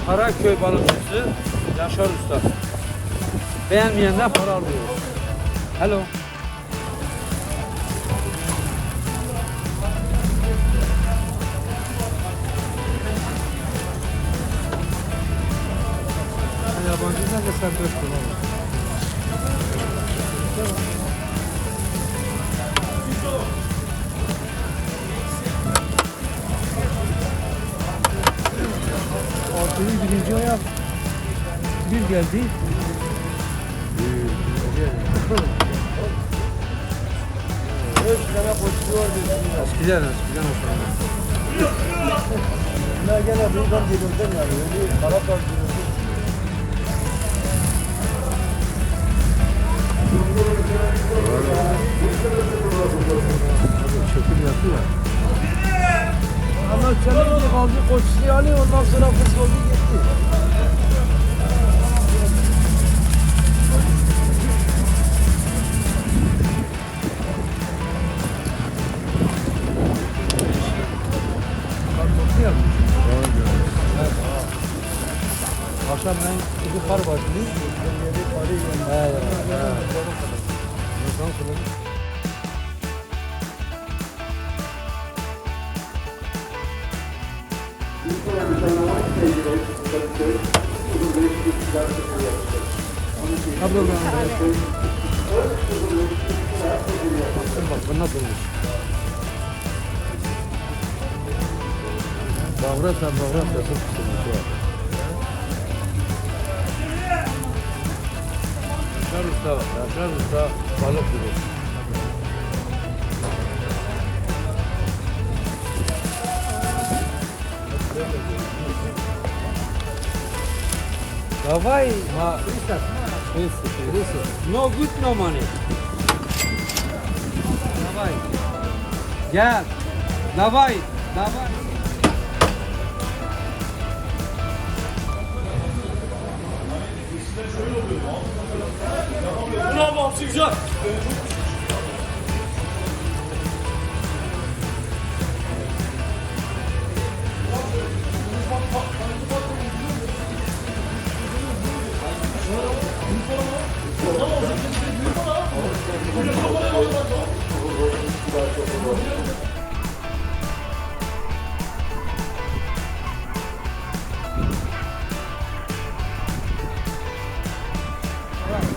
Karaköy balıkçısı Yaşar Usta. Beğenmeyenden para alıyor. Hello. Yabancılar da serbest kullanıyor. Altının birinci ayak bir geldi. Eskiden Ne gene buradan geliyorsun yani. Öyle Karabağ geliyorsun. çekim yapıyor. Ama çelik bir kaldı koçluğu alıyor ondan sonra kız oldu gitti. Kartopu yapmış. Akşam ben gidip kar başlayayım. Bak bu nasıl olmuş? Bağırat da çok kısılmış ya. Yaşar Usta balık gibi. Давай, no good, no money. Давай. Gel. Давай. Bravo, hapsi güzel.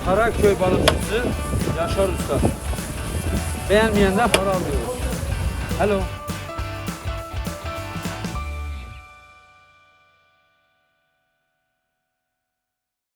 Karaköy balıkçısı Yaşar Usta. Beğenmeyenden para alıyor. Hello.